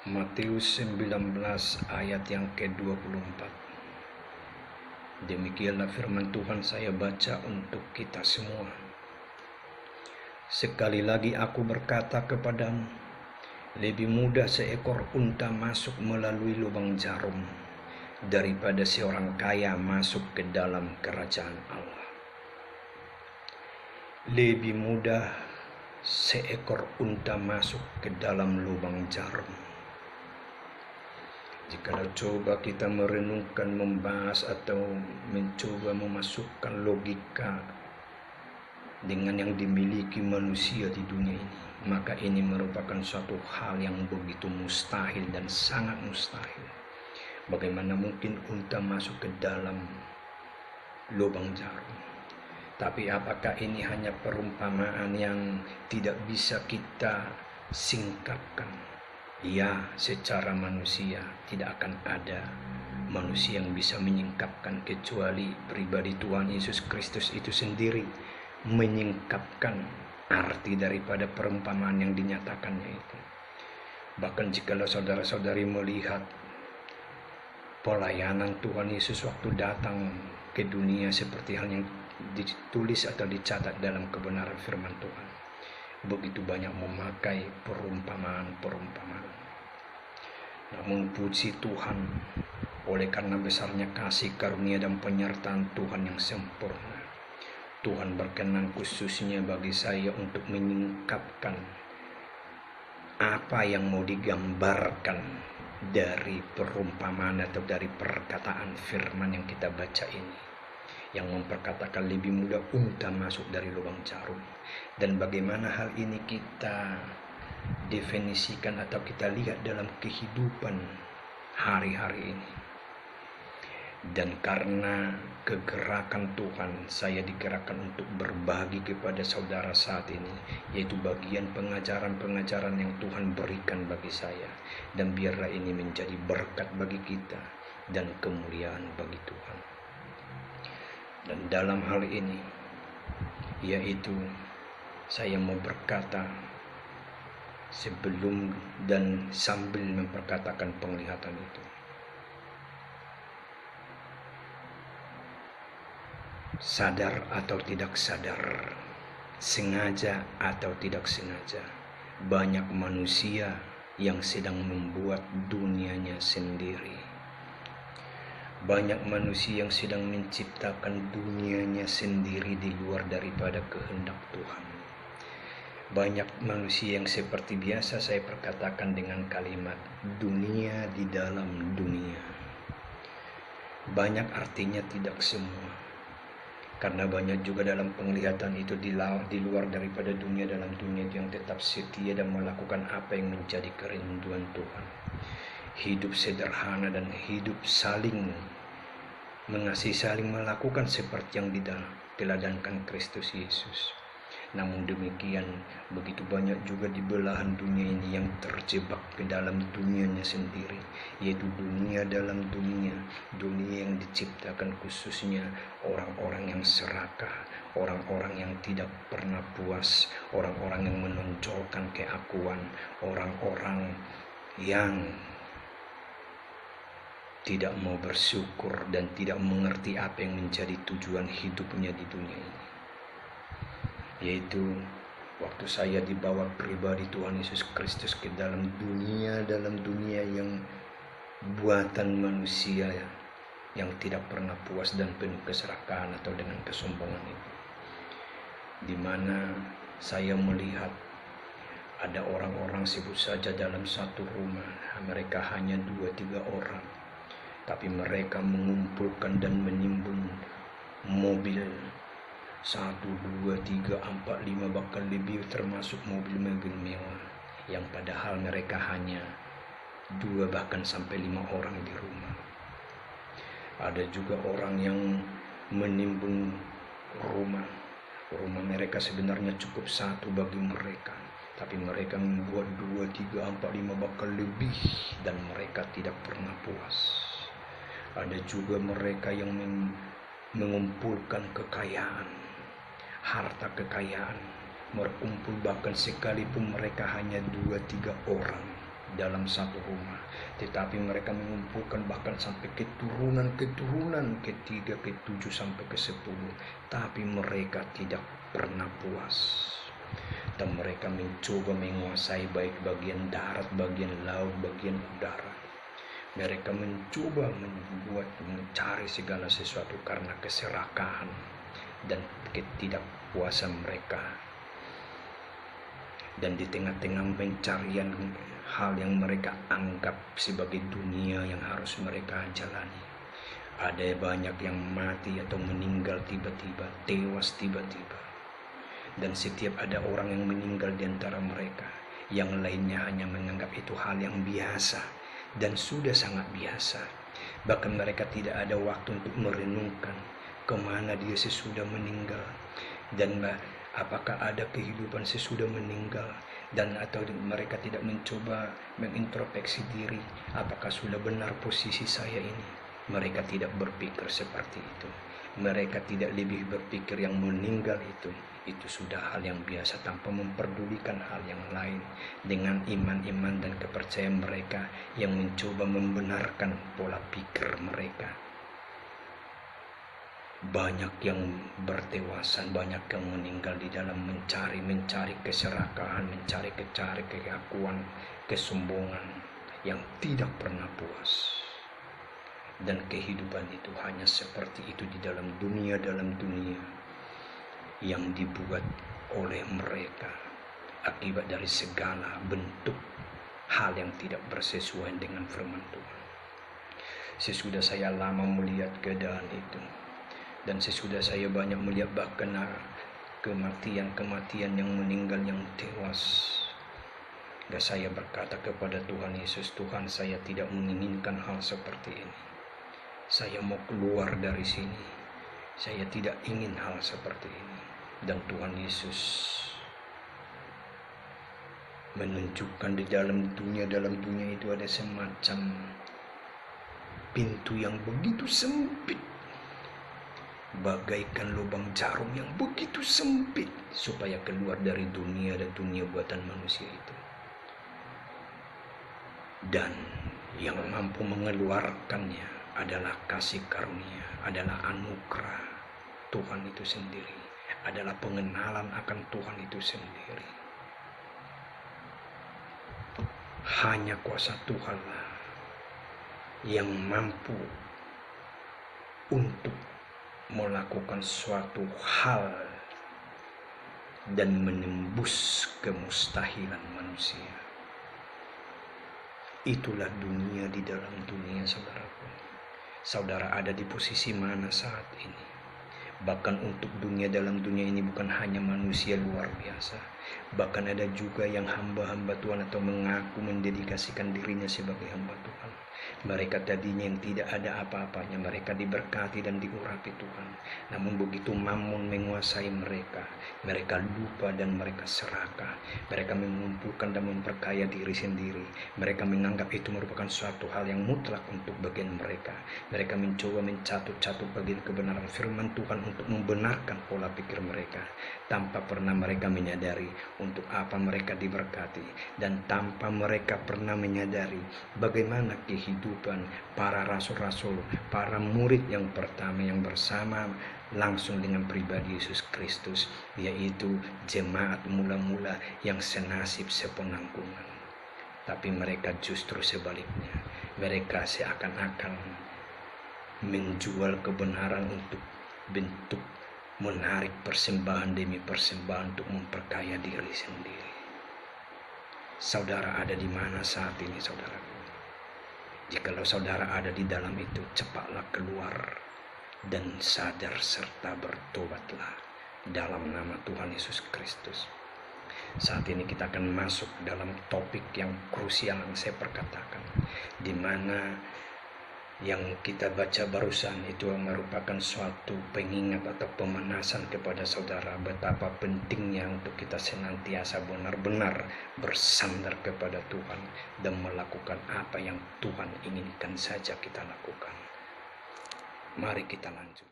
Matius 19 ayat yang ke-24. Demikianlah firman Tuhan saya baca untuk kita semua. Sekali lagi aku berkata kepadamu, lebih mudah seekor unta masuk melalui lubang jarum daripada seorang kaya masuk ke dalam kerajaan Allah. Lebih mudah seekor unta masuk ke dalam lubang jarum. Jikalau coba kita merenungkan, membahas atau mencoba memasukkan logika dengan yang dimiliki manusia di dunia ini, maka ini merupakan suatu hal yang begitu mustahil dan sangat mustahil. Bagaimana mungkin unta masuk ke dalam lubang jarum? Tapi apakah ini hanya perumpamaan yang tidak bisa kita singkapkan? Ya, secara manusia tidak akan ada manusia yang bisa menyingkapkan kecuali pribadi Tuhan Yesus Kristus itu sendiri menyingkapkan arti daripada perumpamaan yang dinyatakannya itu. Bahkan jikalau saudara-saudari melihat pelayanan Tuhan Yesus waktu datang ke dunia seperti hal yang ditulis atau dicatat dalam kebenaran firman Tuhan, begitu banyak memakai perumpamaan-perumpamaan. Namun puji Tuhan, oleh karena besarnya kasih karunia dan penyertaan Tuhan yang sempurna, Tuhan berkenan khususnya bagi saya untuk menyingkapkan apa yang mau digambarkan dari perumpamaan atau dari perkataan firman yang kita baca ini, yang memperkatakan lebih mudah unta masuk dari lubang jarum. Dan bagaimana hal ini kita definisikan atau kita lihat dalam kehidupan hari-hari ini. Dan karena kegerakan Tuhan, saya digerakkan untuk berbagi kepada saudara saat ini, yaitu bagian pengajaran-pengajaran yang Tuhan berikan bagi saya. Dan biarlah ini menjadi berkat bagi kita dan kemuliaan bagi Tuhan. Dan dalam hal ini, yaitu saya mau berkata sebelum dan sambil memperkatakan penglihatan itu. Sadar atau tidak sadar, sengaja atau tidak sengaja, banyak manusia yang sedang membuat dunianya sendiri. Banyak manusia yang sedang menciptakan dunianya sendiri di luar daripada kehendak Tuhan. Banyak manusia yang seperti biasa saya perkatakan dengan kalimat dunia di dalam dunia. Banyak artinya tidak semua. Karena banyak juga dalam penglihatan itu di luar daripada dunia, dalam dunia itu yang tetap setia dan melakukan apa yang menjadi kerinduan Tuhan. Hidup sederhana dan hidup saling mengasihi, saling melakukan seperti yang diteladankan Kristus Yesus. Namun demikian, begitu banyak juga di belahan dunia ini yang terjebak ke dalam dunianya sendiri, yaitu dunia dalam dunia, dunia yang diciptakan khususnya orang-orang yang serakah, orang-orang yang tidak pernah puas, orang-orang yang menonjolkan keakuan, orang-orang yang tidak mau bersyukur dan tidak mengerti apa yang menjadi tujuan hidupnya di dunia ini. Yaitu waktu saya dibawa pribadi Tuhan Yesus Kristus ke dalam dunia yang buatan manusia yang tidak pernah puas dan penuh keserakahan atau dengan kesombongan itu, di mana saya melihat ada orang-orang sebut saja dalam satu rumah mereka hanya 2-3 orang, tapi mereka mengumpulkan dan menimbun mobil 1, 2, 3, 4, 5 bahkan lebih, termasuk mobil-mobil mewah, yang padahal mereka hanya 2 bahkan sampai 5 orang di rumah. Ada juga orang yang menimbun rumah mereka sebenarnya cukup 1 bagi mereka, tapi mereka membuat 2, 3, 4, 5 bahkan lebih, dan mereka tidak pernah puas. Ada juga mereka yang mengumpulkan kekayaan, harta kekayaan, berkumpul bahkan sekalipun mereka hanya 2-3 orang dalam satu rumah, tetapi mereka mengumpulkan bahkan sampai keturunan ketiga, ketujuh sampai ke-10. Tapi mereka tidak pernah puas. Dan mereka mencoba menguasai baik bagian darat, bagian laut, bagian udara. Mereka mencoba mencari segala sesuatu karena keserakahan dan ketidakpuasan mereka. Dan di tengah-tengah pencarian hal yang mereka anggap sebagai dunia yang harus mereka jalani, ada banyak yang mati atau meninggal tiba-tiba, tewas tiba-tiba. Dan setiap ada orang yang meninggal di antara mereka, yang lainnya hanya menganggap itu hal yang biasa dan sudah sangat biasa. Bahkan mereka tidak ada waktu untuk merenungkan kemana dia sesudah meninggal, dan apakah ada kehidupan sesudah meninggal, dan atau mereka tidak mencoba mengintrospeksi diri, apakah sudah benar posisi saya ini. Mereka tidak berpikir seperti itu. Mereka tidak lebih berpikir yang meninggal itu sudah hal yang biasa, tanpa memperdulikan hal yang lain, dengan iman-iman dan kepercayaan mereka yang mencoba membenarkan pola pikir mereka. Banyak yang bertewasan, banyak yang meninggal di dalam mencari keserakahan, mencari keakuan, kesombongan yang tidak pernah puas. Dan kehidupan itu hanya seperti itu di dalam dunia yang dibuat oleh mereka akibat dari segala bentuk hal yang tidak bersesuaian dengan firman Tuhan. Sesudah saya lama melihat keadaan itu, dan sesudah saya banyak melihat bahkan kematian yang meninggal, yang tewas, saya berkata kepada Tuhan Yesus, Tuhan, saya tidak menginginkan hal seperti ini. Saya mau keluar dari sini. Saya tidak ingin hal seperti ini. Dan Tuhan Yesus menunjukkan di dalam dunia itu ada semacam pintu yang begitu sempit, bagaikan lubang jarum yang begitu sempit, supaya keluar dari dunia dan dunia buatan manusia itu. Dan yang mampu mengeluarkannya adalah kasih karunia, adalah anugerah Tuhan itu sendiri, adalah pengenalan akan Tuhan itu sendiri. Hanya kuasa Tuhanlah yang mampu untuk melakukan suatu hal dan menembus kemustahilan manusia. Itulah dunia di dalam dunia, saudaraku. Saudara ada di posisi mana saat ini? Bahkan untuk dunia dalam dunia ini bukan hanya manusia luar biasa, bahkan ada juga yang hamba-hamba Tuhan atau mengaku mendedikasikan dirinya sebagai hamba Tuhan. Mereka tadinya yang tidak ada apa-apanya, mereka diberkati dan diurapi Tuhan. Namun begitu mammon menguasai mereka, mereka lupa dan mereka serakah. Mereka mengumpulkan dan memperkaya diri sendiri. Mereka menganggap itu merupakan suatu hal yang mutlak untuk bagian mereka. Mereka mencoba mencatut-catut bagian kebenaran firman Tuhan untuk membenarkan pola pikir mereka, tanpa pernah mereka menyadari untuk apa mereka diberkati, dan tanpa mereka pernah menyadari bagaimana kehidupan para rasul-rasul, para murid yang pertama yang bersama langsung dengan pribadi Yesus Kristus, yaitu jemaat mula-mula yang senasib sepenanggungan. Tapi mereka justru sebaliknya, mereka seakan-akan menjual kebenaran untuk bentuk menarik persembahan demi persembahan untuk memperkaya diri sendiri. Saudara ada di mana saat ini, saudaraku? Jikalau saudara ada di dalam itu, cepatlah keluar dan sadar serta bertobatlah dalam nama Tuhan Yesus Kristus. Saat ini kita akan masuk dalam topik yang krusial yang saya perkatakan, di mana yang kita baca barusan itu merupakan suatu pengingat atau pemanasan kepada saudara betapa pentingnya untuk kita senantiasa benar-benar bersandar kepada Tuhan dan melakukan apa yang Tuhan inginkan saja kita lakukan. Mari kita lanjut.